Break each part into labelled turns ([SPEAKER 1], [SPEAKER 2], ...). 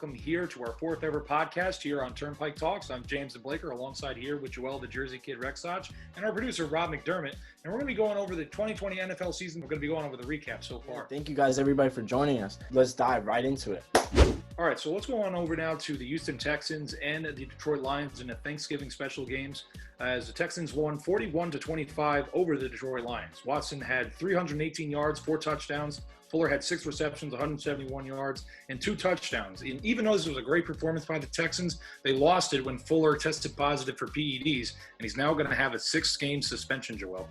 [SPEAKER 1] welcome here to our fourth ever podcast here on Turnpike Talks. I'm James DeBlaker, alongside here with Joel the Jersey Kid Rexach, and our producer Rob McDermott. And we're going to be going over the 2020 NFL season. We're going to be going over the recap so far.
[SPEAKER 2] Thank you guys, everybody, for joining us. Let's dive right into it.
[SPEAKER 1] All right, so let's go on over now to the Houston Texans and the Detroit Lions in the Thanksgiving special games, as the Texans won 41-25 over the Detroit Lions. Watson had 318 yards, 4 touchdowns. Fuller had 6 receptions, 171 yards, and 2 touchdowns. And even though this was a great performance by the Texans, they lost it when Fuller tested positive for PEDs, and he's now going to have a 6-game suspension, Joel.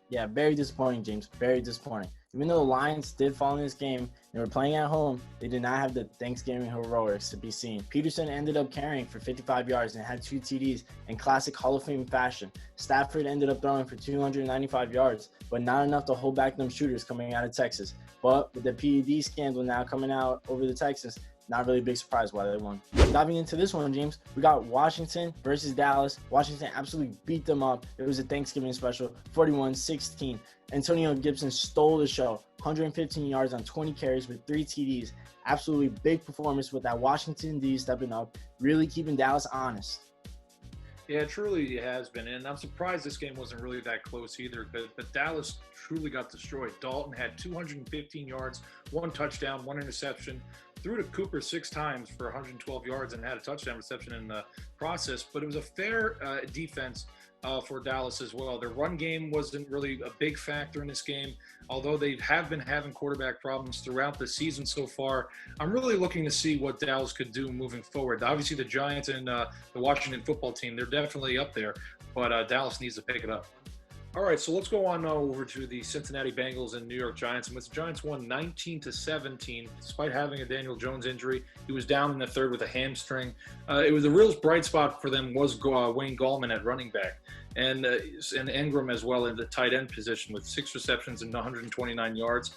[SPEAKER 2] Yeah, very disappointing, James. Very disappointing. Even though the Lions did fall in this game, they were playing at home, they did not have the Thanksgiving heroics to be seen. Peterson ended up carrying for 55 yards and had 2 TDs in classic Hall of Fame fashion. Stafford ended up throwing for 295 yards, but not enough to hold back them shooters coming out of Texas. But with the PED scandal now coming out over the Texans, not really a big surprise why they won. Diving into this one, James, we got Washington versus Dallas. Washington absolutely beat them up. It was a Thanksgiving special, 41-16. Antonio Gibson stole the show, 115 yards on 20 carries with 3 TDs. Absolutely big performance with that Washington D stepping up, really keeping Dallas honest.
[SPEAKER 1] Yeah, it truly has been, and I'm surprised this game wasn't really that close either, but Dallas truly got destroyed. Dalton had 215 yards, 1 touchdown, 1 interception, threw to Cooper 6 times for 112 yards and had a touchdown reception in the process, but it was a fair defense for Dallas as well. Their run game wasn't really a big factor in this game, although they have been having quarterback problems throughout the season so far. I'm really looking to see what Dallas could do moving forward. Obviously, the Giants and the Washington football team, they're definitely up there, but Dallas needs to pick it up. All right, so let's go on over to the Cincinnati Bengals and New York Giants. And the Giants won 19-17, despite having a Daniel Jones injury. He was down in the third with a hamstring. It was a real bright spot for them was Wayne Gallman at running back, and Ingram as well in the tight end position with 6 receptions and 129 yards.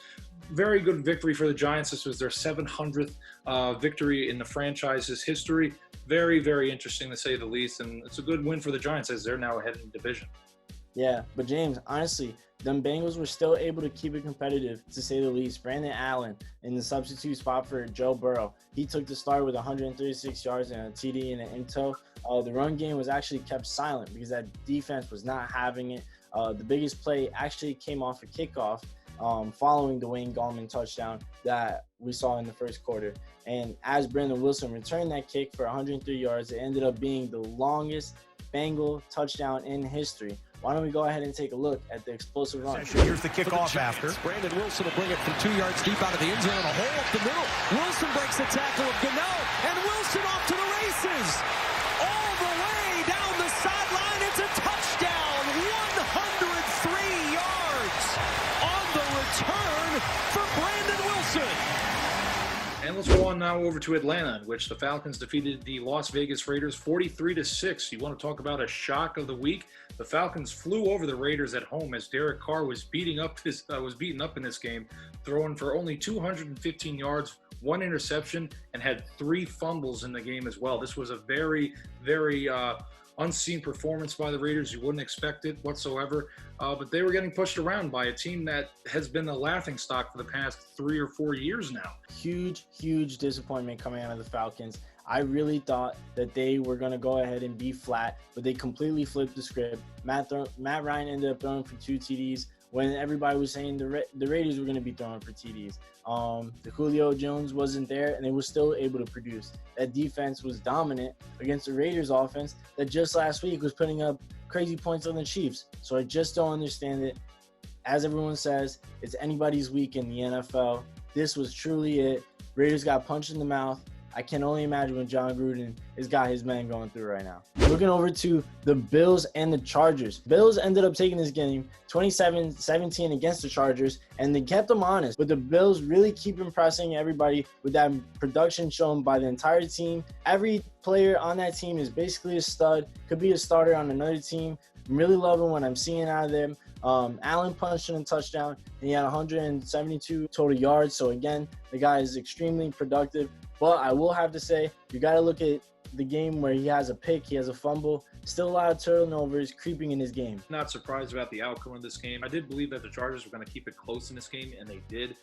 [SPEAKER 1] Very good victory for the Giants. This was their 700th victory in the franchise's history. Very, very interesting to say the least, and it's a good win for the Giants as they're now ahead in the division.
[SPEAKER 2] Yeah, but James, honestly, them Bengals were still able to keep it competitive, to say the least. Brandon Allen in the substitute spot for Joe Burrow. He took the start with 136 yards and a TD and an INTO. The run game was actually kept silent because that defense was not having it. The biggest play actually came off a kickoff following the Wayne Gallman touchdown that we saw in the first quarter. And as Brandon Wilson returned that kick for 103 yards, it ended up being the longest Bengal touchdown in history. Why don't we go ahead and take a look at the explosive run?
[SPEAKER 3] Here's the kickoff after.
[SPEAKER 4] Brandon Wilson will bring it from 2 yards deep out of the end zone, a hole up the middle. Wilson breaks the tackle of Gano, and Wilson off to the races. All the way down the sideline, it's a touchdown. 103 yards on the return for Brandon Wilson.
[SPEAKER 1] And let's go on now over to Atlanta, in which the Falcons defeated the Las Vegas Raiders 43-6. You want to talk about a shock of the week? The Falcons flew over the Raiders at home as Derek Carr was beaten up in this game, throwing for only 215 yards, 1 interception, and had 3 fumbles in the game as well. This was a very, very unseen performance by the Raiders. You wouldn't expect it whatsoever, but they were getting pushed around by a team that has been a laughingstock for the past 3 or 4 years now.
[SPEAKER 2] Huge disappointment coming out of the Falcons. I really thought that they were going to go ahead and be flat, but they completely flipped the script. Matt Ryan ended up throwing for 2 TDs when everybody was saying the Raiders were going to be throwing for TDs. The Julio Jones wasn't there, and they were still able to produce. That defense was dominant against the Raiders offense that just last week was putting up crazy points on the Chiefs. So I just don't understand it. As everyone says, it's anybody's week in the NFL. This was truly it. Raiders got punched in the mouth. I can only imagine what John Gruden has got his men going through right now. Looking over to the Bills and the Chargers. Bills ended up taking this game 27-17 against the Chargers, and they kept them honest. But the Bills really keep impressing everybody with that production shown by the entire team. Every player on that team is basically a stud, could be a starter on another team. I'm really loving what I'm seeing out of them. Allen punched in a touchdown, and he had 172 total yards. So again, the guy is extremely productive. But I will have to say, you got to look at the game where he has a pick, he has a fumble, still a lot of turnovers creeping in his game.
[SPEAKER 1] Not surprised about the outcome of this game. I did believe that the Chargers were going to keep it close in this game, and they did.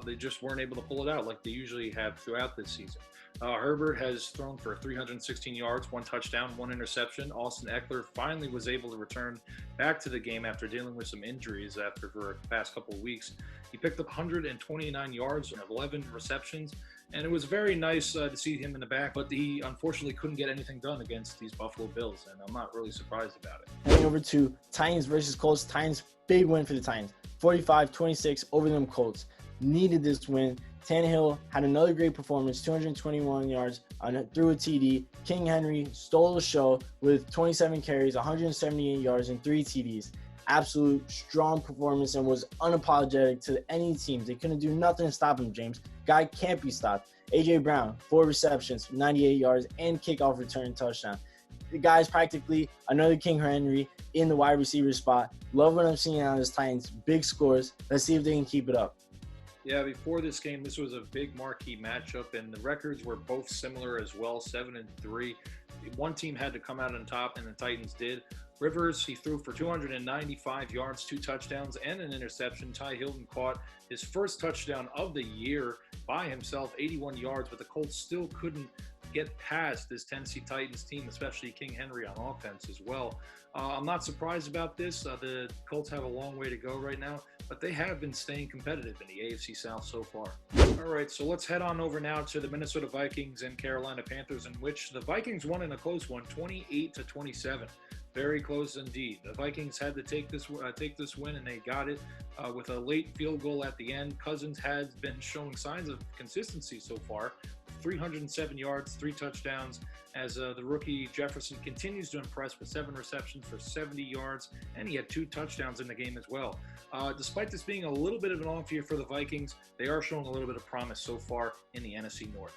[SPEAKER 1] They just weren't able to pull it out like they usually have throughout this season. Herbert has thrown for 316 yards, 1 touchdown, 1 interception. Austin Eckler finally was able to return back to the game after dealing with some injuries for the past couple of weeks. He picked up 129 yards and 11 receptions, and it was very nice to see him in the back, but he unfortunately couldn't get anything done against these Buffalo Bills, and I'm not really surprised about it.
[SPEAKER 2] Heading over to Titans versus Colts. Titans, big win for the Titans. 45-26 over them Colts. Needed this win. Tannehill had another great performance, 221 yards through a TD. King Henry stole the show with 27 carries, 178 yards, and 3 TDs. Absolute strong performance and was unapologetic to any team. They couldn't do nothing to stop him, James. Guy can't be stopped. A.J. Brown, 4 receptions, 98 yards, and kickoff return touchdown. The guy's practically another King Henry in the wide receiver spot. Love what I'm seeing out of this Titans. Big scores. Let's see if they can keep it up.
[SPEAKER 1] Yeah, before this game, this was a big marquee matchup, and the records were both similar as well, 7-3. One team had to come out on top, and the Titans did. Rivers, he threw for 295 yards, 2 touchdowns, and an interception. Ty Hilton caught his first touchdown of the year by himself, 81 yards, but the Colts still couldn't get past this Tennessee Titans team, especially King Henry on offense as well. I'm not surprised about this. The Colts have a long way to go right now, but they have been staying competitive in the AFC South so far. All right, so let's head on over now to the Minnesota Vikings and Carolina Panthers, in which the Vikings won in a close one, 28-27. Very close indeed. The Vikings had to take this win, and they got it with a late field goal at the end. Cousins has been showing signs of consistency so far. 307 yards, 3 touchdowns, as the rookie Jefferson continues to impress with 7 receptions for 70 yards, and he had 2 touchdowns in the game as well. Despite this being a little bit of an off year for the Vikings, they are showing a little bit of promise so far in the NFC North.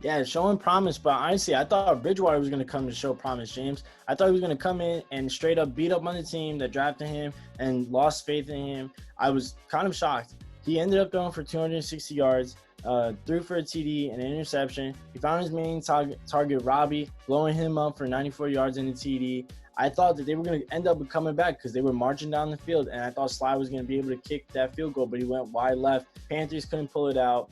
[SPEAKER 2] Yeah, showing promise, but honestly, I thought Bridgewater was going to come to show promise, James. I thought he was going to come in and straight up beat up on the team that drafted him and lost faith in him. I was kind of shocked. He ended up throwing for 260 yards, threw for a TD and an interception. He found his main target, Robbie, blowing him up for 94 yards in the TD. I thought that they were going to end up coming back because they were marching down the field, and I thought Sly was going to be able to kick that field goal, but he went wide left. Panthers couldn't pull it out.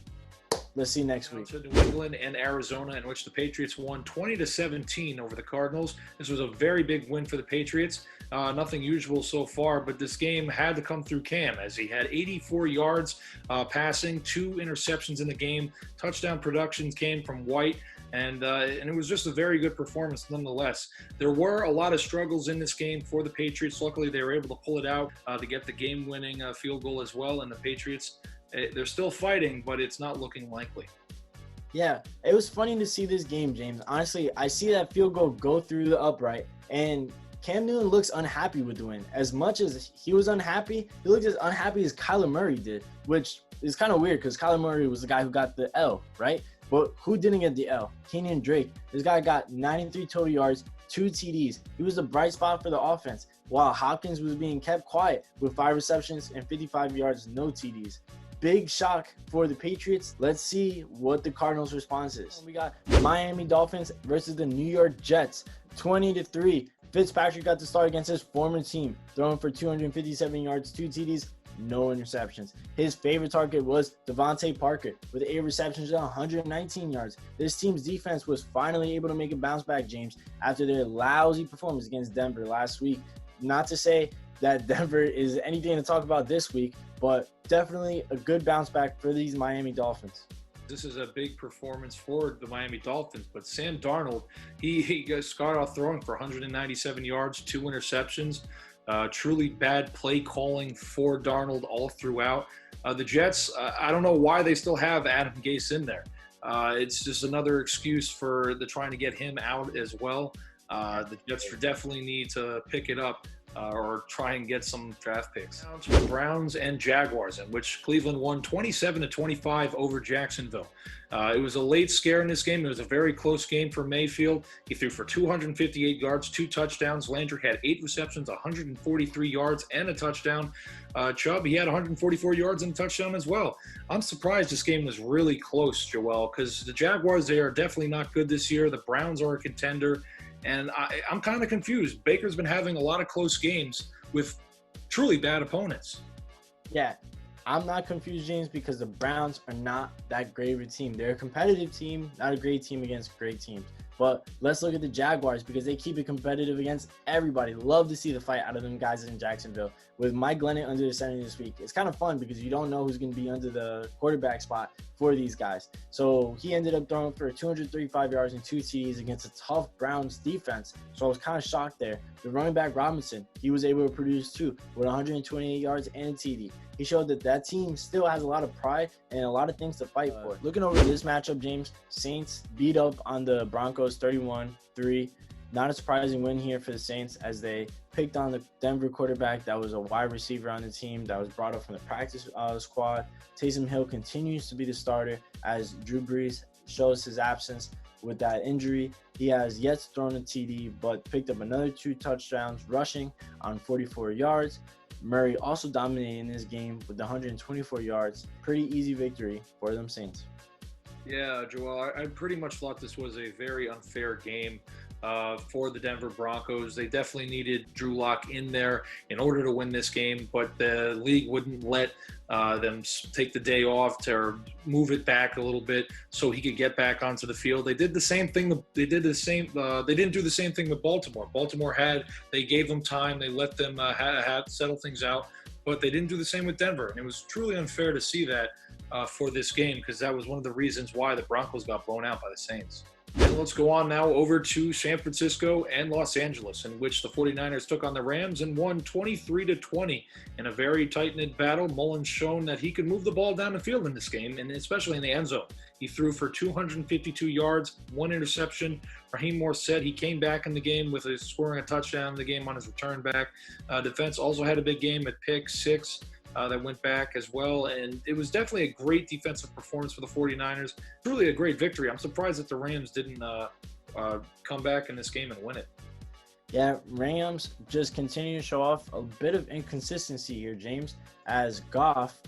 [SPEAKER 2] Let's see next week.
[SPEAKER 1] To New England and Arizona, in which the Patriots won 20-17 over the Cardinals. This was a very big win for the Patriots. Nothing usual so far, but this game had to come through Cam, as he had 84 yards passing, 2 interceptions in the game. Touchdown productions came from White, and it was just a very good performance nonetheless. There were a lot of struggles in this game for the Patriots. Luckily, they were able to pull it out to get the game-winning field goal as well, and the Patriots, they're still fighting, but it's not looking likely.
[SPEAKER 2] Yeah, it was funny to see this game, James. Honestly, I see that field goal go through the upright, and Cam Newton looks unhappy with the win. As much as he was unhappy, he looked as unhappy as Kyler Murray did, which is kind of weird because Kyler Murray was the guy who got the L, right? But who didn't get the L? Kenyon Drake. This guy got 93 total yards, 2 TDs. He was the bright spot for the offense, while Hopkins was being kept quiet with 5 receptions and 55 yards, no TDs. Big shock for the Patriots. Let's see what the Cardinals' response is. We got the Miami Dolphins versus the New York Jets, 20-3. Fitzpatrick got the start against his former team, throwing for 257 yards, 2 TDs, no interceptions. His favorite target was Devontae Parker with 8 receptions and 119 yards. This team's defense was finally able to make a bounce back, James, after their lousy performance against Denver last week. Not to say that Denver is anything to talk about this week, but definitely a good bounce back for these Miami Dolphins.
[SPEAKER 1] This is a big performance for the Miami Dolphins, but Sam Darnold, he got off throwing for 197 yards, 2 interceptions. Truly bad play calling for Darnold all throughout. The Jets, I don't know why they still have Adam Gase in there. It's just another excuse for trying to get him out as well. The Jets definitely need to pick it up or try and get some draft picks. Now to the Browns and Jaguars, in which Cleveland won 27-25 over Jacksonville. It was a late scare in this game. It was a very close game for Mayfield. He threw for 258 yards, 2 touchdowns. Landry had 8 receptions, 143 yards, and a touchdown. Chubb, he had 144 yards and a touchdown as well. I'm surprised this game was really close, Joel, because the Jaguars, they are definitely not good this year. The Browns are a contender. And I'm kind of confused. Baker's been having a lot of close games with truly bad opponents.
[SPEAKER 2] Yeah, I'm not confused, James, because the Browns are not that great of a team. They're a competitive team, not a great team against great teams. But let's look at the Jaguars because they keep it competitive against everybody. Love to see the fight out of them guys in Jacksonville. With Mike Glennon under the center this week, it's kind of fun because you don't know who's going to be under the quarterback spot for these guys. So he ended up throwing for 235 yards and 2 TDs against a tough Browns defense. So I was kind of shocked there. The running back Robinson, he was able to produce too with 128 yards and a TD. He showed that that team still has a lot of pride and a lot of things to fight for. Looking over this matchup, James, Saints beat up on the Broncos 31-3. Not a surprising win here for the Saints as they picked on the Denver quarterback that was a wide receiver on the team that was brought up from the practice squad. Taysom Hill continues to be the starter as Drew Brees shows his absence with that injury. He has yet to throw a TD but picked up another 2 touchdowns rushing on 44 yards. Murray also dominated in this game with 124 yards. Pretty easy victory for them Saints.
[SPEAKER 1] Yeah, Joel, I pretty much thought this was a very unfair game for the Denver Broncos. They definitely needed Drew Lock in there in order to win this game, but the league wouldn't let them take the day off to move it back a little bit so he could get back onto the field. They did the same thing. They didn't do the same thing with Baltimore. They gave them time. They let them settle things out, but they didn't do the same with Denver. And it was truly unfair to see that for this game because that was one of the reasons why the Broncos got blown out by the Saints. And let's go on now over to San Francisco and Los Angeles, in which the 49ers took on the Rams and won 23-20 in a very tight-knit battle. Mullins shown that he could move the ball down the field in this game, and especially in the end zone. He threw for 252 yards, 1 interception. Raheem Morset, he came back in the game with scoring a touchdown in the game on his return back. Defense also had a big game at pick 6. That went back as well. And it was definitely a great defensive performance for the 49ers. Truly a great victory. I'm surprised that the Rams didn't come back in this game and win it.
[SPEAKER 2] Yeah, Rams just continue to show off a bit of inconsistency here, James, as Goff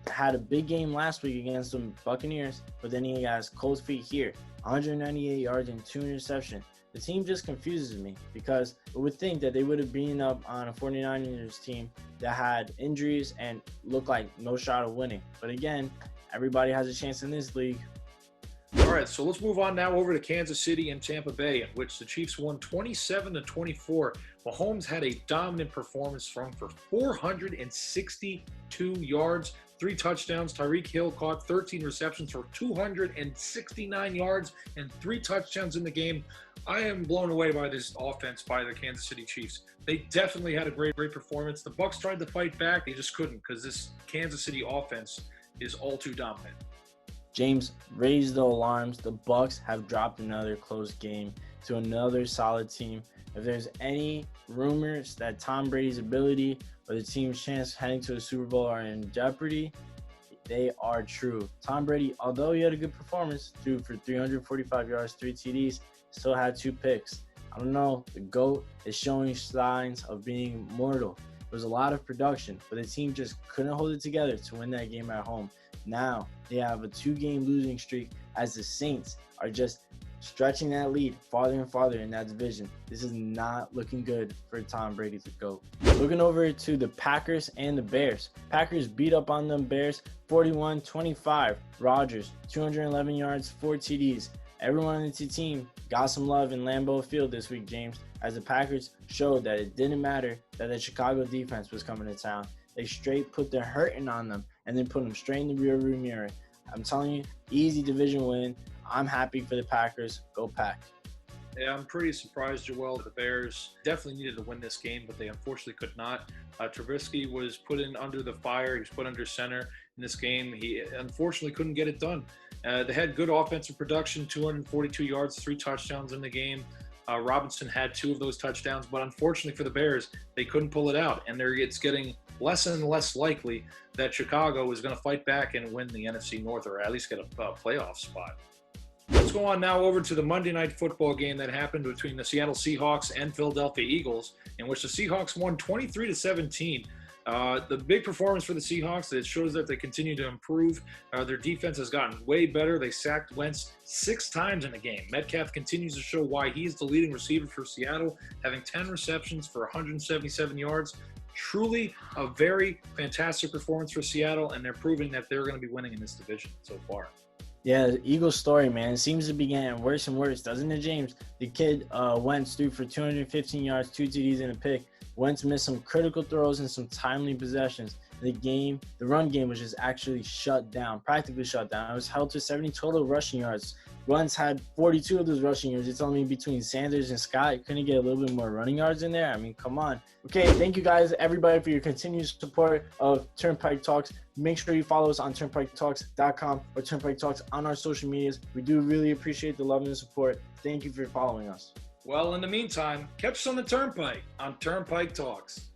[SPEAKER 2] had a big game last week against the Buccaneers, but then he has cold feet here. 198 yards and 2 interceptions. The team just confuses me because I would think that they would have been up on a 49ers team that had injuries and looked like no shot of winning. But again, everybody has a chance in this league.
[SPEAKER 1] All right, so let's move on now over to Kansas City and Tampa Bay, in which the Chiefs won 27-24. Mahomes had a dominant performance, throwing for 462 yards, 3 touchdowns. Tyreek Hill caught 13 receptions for 269 yards and 3 touchdowns in the game. I am blown away by this offense by the Kansas City Chiefs. They definitely had a great performance. The Bucs tried to fight back. They just couldn't because this Kansas City offense is all too dominant.
[SPEAKER 2] James, raise the alarms. The Bucs have dropped another close game to another solid team. If there's any rumors that Tom Brady's ability or the team's chance heading to the Super Bowl are in jeopardy, they are true. Tom Brady, although he had a good performance, threw for 345 yards, 3 TDs, still had 2 picks. I don't know. The GOAT is showing signs of being mortal. There was a lot of production, but the team just couldn't hold it together to win that game at home. Now they have a 2-game losing streak as the Saints are just stretching that lead farther and farther in that division. This is not looking good for Tom Brady to go. Looking over to the Packers and the Bears. Packers beat up on them Bears 41-25. Rodgers, 211 yards, 4 TDs. Everyone on the team got some love in Lambeau Field this week, James, as the Packers showed that it didn't matter that the Chicago defense was coming to town. They straight put the hurting on them and then put them straight in the rearview mirror. I'm telling you, easy division win. I'm happy for the Packers. Go Pack.
[SPEAKER 1] Yeah, I'm pretty surprised, Joel. The Bears definitely needed to win this game, but they unfortunately could not. Trubisky was put in under the fire. He was put under center in this game. He unfortunately couldn't get it done. They had good offensive production, 242 yards, 3 touchdowns in the game. Robinson had 2 of those touchdowns, but unfortunately for the Bears, they couldn't pull it out. And it's getting less and less likely that Chicago is going to fight back and win the NFC North, or at least get a playoff spot. Let's go on now over to the Monday Night Football game that happened between the Seattle Seahawks and Philadelphia Eagles, in which the Seahawks won 23-17. The big performance for the Seahawks, it shows that they continue to improve. Their defense has gotten way better. They sacked Wentz 6 times in the game. Metcalf continues to show why he's the leading receiver for Seattle, having 10 receptions for 177 yards. truly a very fantastic performance for Seattle, and they're proving that they're going to be winning in this division so far.
[SPEAKER 2] Yeah, the Eagles story, man, it seems to be getting worse and worse, doesn't it, James? The kid Wentz threw for 215 yards, 2 TDs, and a pick. Wentz missed some critical throws and some timely possessions. The run game was just actually shut down, practically shut down. It was held to 70 total rushing yards. Wentz had 42 of those rushing yards. You're telling me between Sanders and Scott, you couldn't get a little bit more running yards in there? I mean, come on. Okay, thank you guys, everybody, for your continued support of Turnpike Talks. Make sure you follow us on turnpiketalks.com or Turnpike Talks on our social medias. We do really appreciate the love and the support. Thank you for following us.
[SPEAKER 1] Well, in the meantime, catch us on the Turnpike on Turnpike Talks.